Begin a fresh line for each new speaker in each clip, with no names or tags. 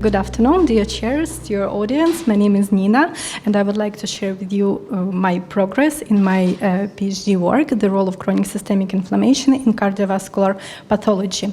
Good afternoon, dear chairs, dear audience. My name is Nina, and I would like to share with you my progress in my PhD work, the role of chronic systemic inflammation in cardiovascular pathology.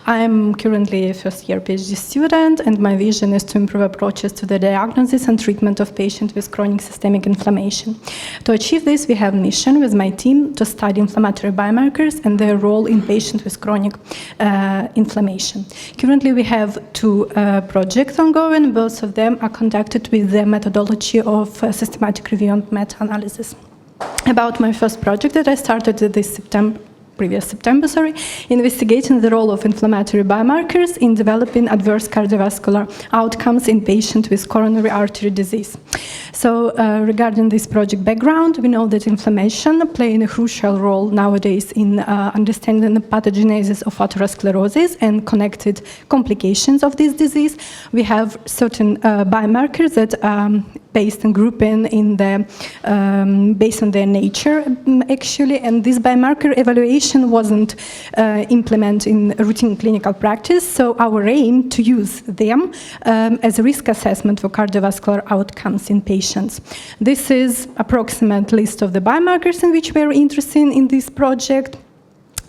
I'm currently a first-year PhD student, and my vision is to improve approaches to the diagnosis and treatment of patients with chronic systemic inflammation. To achieve this, we have a mission with my team to study inflammatory biomarkers and their role in patients with chronic inflammation. Currently, we have two projects ongoing. Both of them are conducted with the methodology of systematic review and meta-analysis. About my first project that I started this previous September, investigating the role of inflammatory biomarkers in developing adverse cardiovascular outcomes in patients with coronary artery disease. So regarding this project background, we know that inflammation plays a crucial role nowadays in understanding the pathogenesis of atherosclerosis and connected complications of this disease. We have certain biomarkers that based on grouping in the based on their nature actually, and this biomarker evaluation wasn't implemented in routine clinical practice, so our aim to use them as a risk assessment for cardiovascular outcomes in patients. This is approximate list of the biomarkers in which we are interested in this project.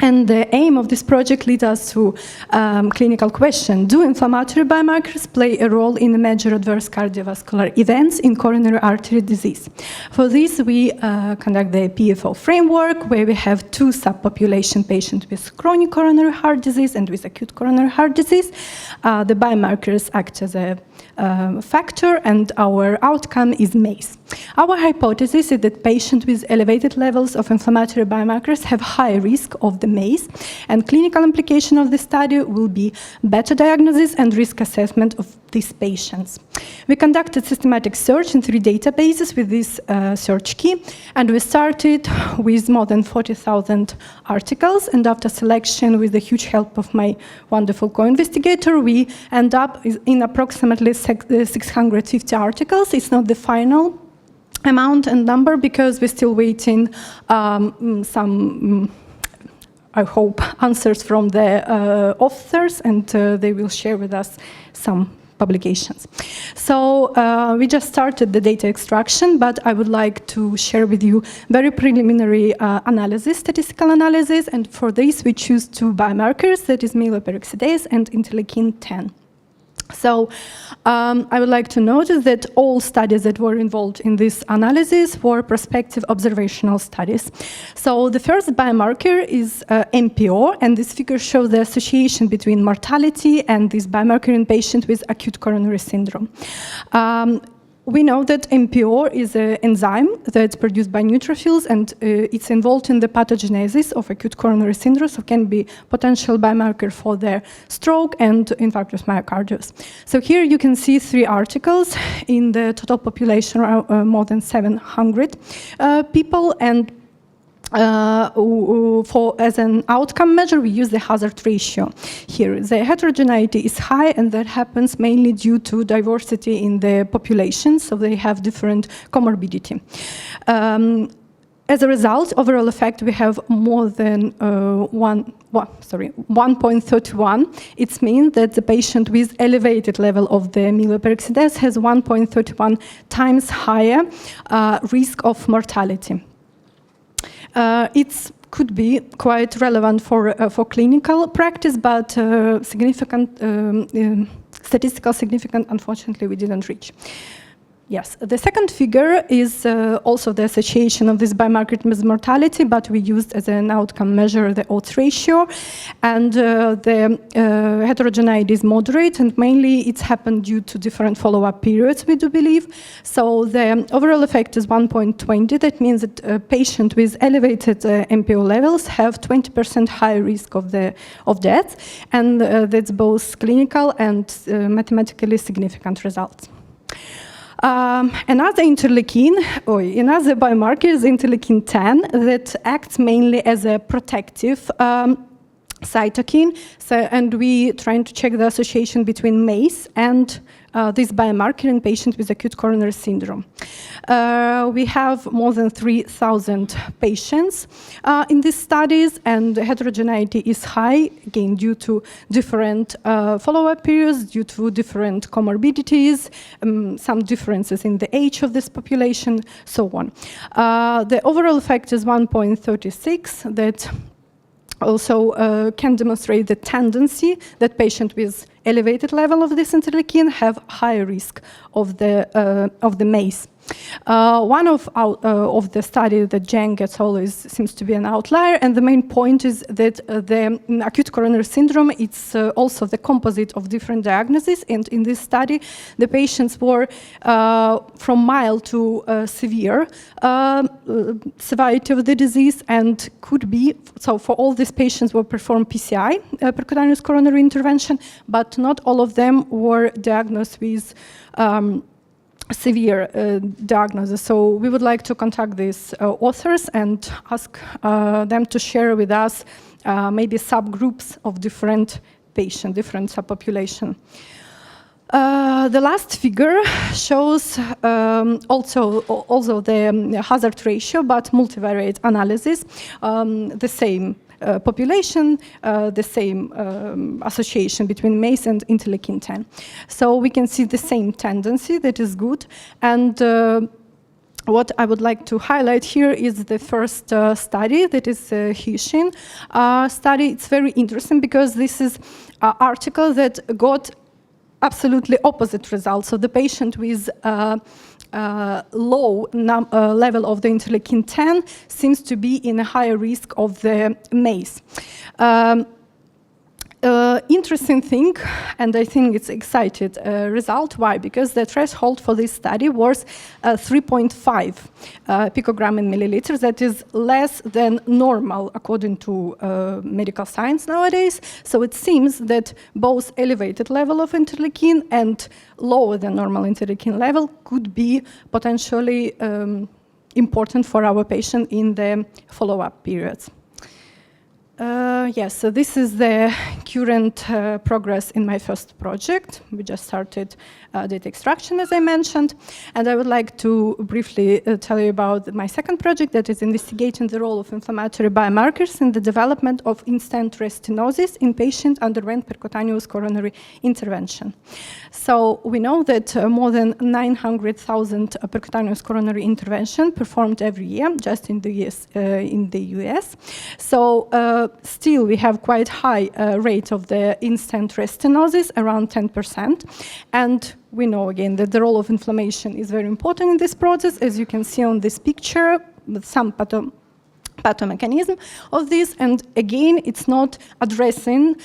And the aim of this project leads us to clinical question. Do inflammatory biomarkers play a role in major adverse cardiovascular events in coronary artery disease? For this, we conduct the PFO framework, where we have two subpopulation patients with chronic coronary heart disease and with acute coronary heart disease. The biomarkers act as a factor, and our outcome is MACE. Our hypothesis is that patients with elevated levels of inflammatory biomarkers have high risk of the MACE, and clinical implication of the study will be better diagnosis and risk assessment of these patients. We conducted systematic search in 3 databases with this search key, and we started with more than 40,000 articles, and after selection with the huge help of my wonderful co-investigator, we end up in approximately 650 articles. It's not the final amount and number because we're still waiting some I hope answers from the authors, and they will share with us some publications. So we just started the data extraction, but I would like to share with you very preliminary analysis, statistical analysis, and for this we choose 2 biomarkers, that is myeloperoxidase and interleukin-10. So I would like to notice that all studies that were involved in this analysis were prospective observational studies. So the first biomarker is MPO, and this figure shows the association between mortality and this biomarker in patients with acute coronary syndrome. We know that MPO is an enzyme that's produced by neutrophils, and it's involved in the pathogenesis of acute coronary syndrome, so can be potential biomarker for the stroke and infarctus myocarditis. So here you can see 3 articles in the total population, more than 700 people, and as an outcome measure, we use the hazard ratio here. The heterogeneity is high, and that happens mainly due to diversity in the population, so they have different comorbidity. As a result, overall effect, we have more than 1.31. It means that the patient with elevated level of the myeloperoxidase has 1.31 times higher risk of mortality. It could be quite relevant for clinical practice, but statistical significance, unfortunately, we didn't reach. Yes, the second figure is also the association of this biomarker with mortality, but we used as an outcome measure the odds ratio, and the heterogeneity is moderate, and mainly it's happened due to different follow-up periods, we do believe. So the overall effect is 1.20. That means that a patient with elevated MPO levels have 20% higher risk of death, and that's both clinical and mathematically significant results. Another biomarker is interleukin-10 that acts mainly as a protective cytokine, and we trying to check the association between MACE and this biomarker in patients with acute coronary syndrome. We have more than 3,000 patients in these studies, and the heterogeneity is high, again, due to different follow-up periods, due to different comorbidities, some differences in the age of this population, so on. The overall effect is 1.36, that also can demonstrate the tendency that patients with elevated level of this interleukin have higher risk of the MACE. One of the study that Jen gets always seems to be an outlier, and the main point is that the acute coronary syndrome, it's also the composite of different diagnoses, and in this study the patients were from mild to severe severity of the disease, and could be, so for all these patients were performed PCI, percutaneous coronary intervention, but not all of them were diagnosed with severe diagnosis. So we would like to contact these authors and ask them to share with us maybe subgroups of different patients, different subpopulation. The last figure shows also the hazard ratio, but multivariate analysis, the same population, the same association between MACE and interleukin-10. So we can see the same tendency, that is good. And what I would like to highlight here is the first study, that is Hishin study. It's very interesting because this is an article that got absolutely opposite results. So the patient with low level of the interleukin-10 seems to be in a higher risk of the MACE. Interesting thing, and I think it's excited result. Why? Because the threshold for this study was 3.5 picogram in milliliters. That is less than normal according to medical science nowadays. So it seems that both elevated level of interleukin and lower than normal interleukin level could be potentially important for our patient in the follow-up periods. Yes, so this is the current progress in my first project. We just started data extraction, as I mentioned, and I would like to briefly tell you about my second project, that is investigating the role of inflammatory biomarkers in the development of in-stent restenosis in patients underwent percutaneous coronary intervention. So we know that more than 900,000 percutaneous coronary intervention performed every year, just in the US. So still we have quite high rate of the in-stent restenosis, around 10%. And we know again that the role of inflammation is very important in this process, as you can see on this picture, with some pathomechanism of this, and again, it's not addressing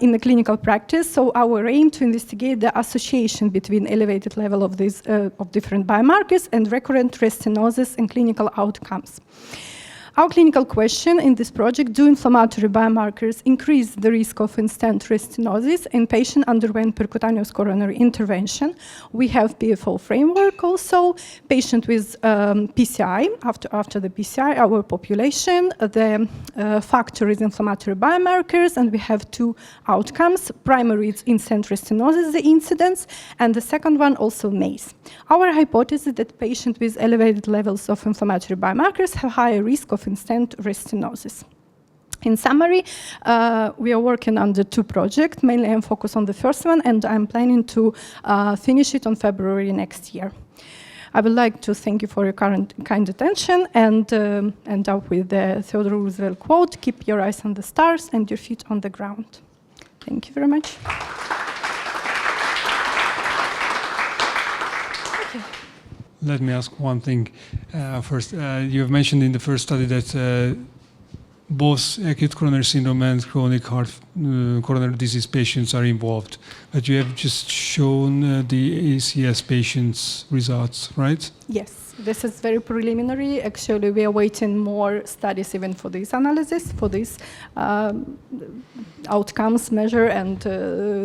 in the clinical practice. So our aim to investigate the association between elevated level of these of different biomarkers and recurrent restenosis and clinical outcomes. Our clinical question in this project: do inflammatory biomarkers increase the risk of in-stent restenosis in patients underwent percutaneous coronary intervention? We have PFO framework also, patient with PCI, after the PCI, our population, the factor is inflammatory biomarkers, and we have two outcomes. Primary is in-stent restenosis, the incidence, and the second one also MACE. Our hypothesis that patients with elevated levels of inflammatory biomarkers have higher risk of in-stent restenosis. In summary, we are working on the two projects. Mainly I'm focused on the first one, and I'm planning to finish it on February next year. I would like to thank you for your kind attention, and end up with the Theodore Roosevelt quote: keep your eyes on the stars and your feet on the ground. Thank you very much.
Let me ask one thing first. You have mentioned in the first study that both acute coronary syndrome and chronic coronary disease patients are involved, but you have just shown the ACS patients' results, right?
Yes, this is very preliminary. Actually, we are waiting more studies even for this analysis, for this outcomes measure and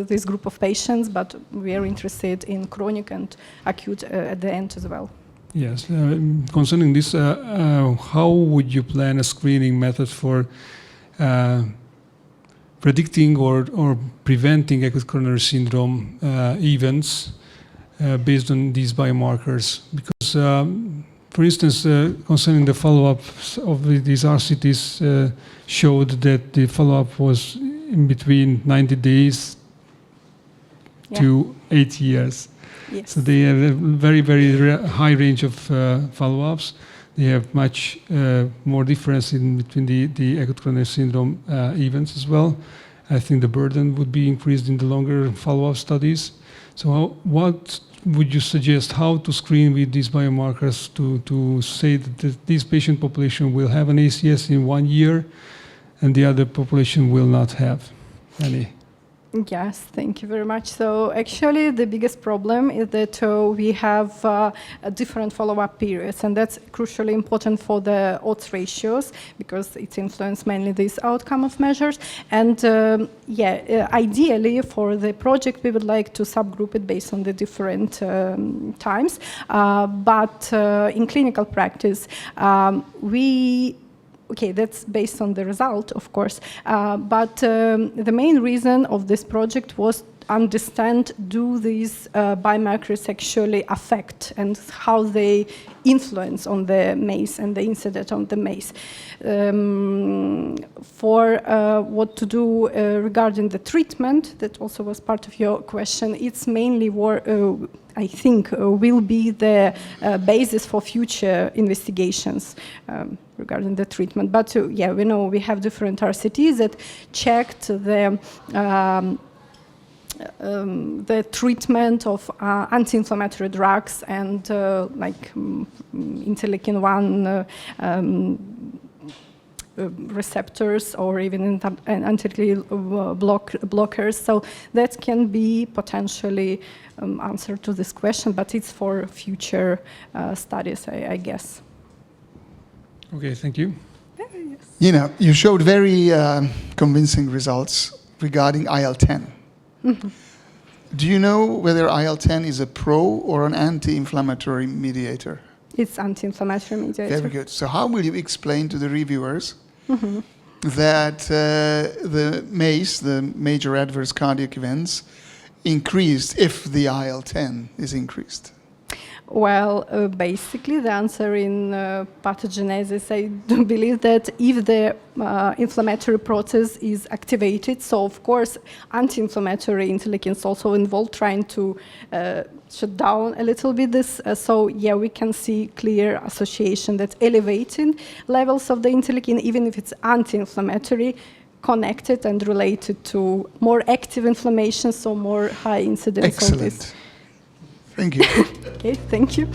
this group of patients, but we are interested in chronic and acute at the end as well.
Yes. Concerning this, how would you plan a screening method for predicting or preventing acute coronary syndrome events based on these biomarkers. Because, for instance, concerning the follow-up of these RCTs showed that the follow-up was in between 90 days to 8 years.
Yes.
So they have a very, very high range of follow-ups. They have much more difference in between the acute coronary syndrome events as well. I think the burden would be increased in the longer follow-up studies. So what would you suggest how to screen with these biomarkers to say that this patient population will have an ACS in 1 year and the other population will not have any?
Yes, thank you very much. So actually the biggest problem is that we have different follow-up periods, and that's crucially important for the odds ratios because it influences mainly this outcome of measures. And ideally for the project we would like to subgroup it based on the different times. But in clinical practice okay, that's based on the result, of course, but the main reason of this project was understand do these biomarkers actually affect and how they influence on the MACE and the incidence on the MACE. For what to do regarding the treatment, that also was part of your question, it's mainly I think will be the basis for future investigations regarding the treatment. But we know we have different RCTs that checked the treatment of anti-inflammatory drugs and like interleukin-1 receptors or even blockers. So that can be potentially answer to this question, but it's for future studies, I guess.
Okay, thank you.
Nina, you showed very convincing results regarding IL-10.
Mm-hmm.
Do you know whether IL-10 is a pro or an anti-inflammatory mediator?
It's anti-inflammatory mediator.
Very good. So how will you explain to the reviewers
mm-hmm.
that the MACE, the major adverse cardiac events, increased if the IL-10 is increased?
Well, basically the answer in pathogenesis, I do believe that if the inflammatory process is activated, so of course anti-inflammatory interleukins also involved trying to shut down a little bit this, so yeah, we can see clear association that elevating levels of the interleukin, even if it's anti-inflammatory, connected and related to more active inflammation, so more high incidence of this.
Excellent. Thank you.
Okay, thank you.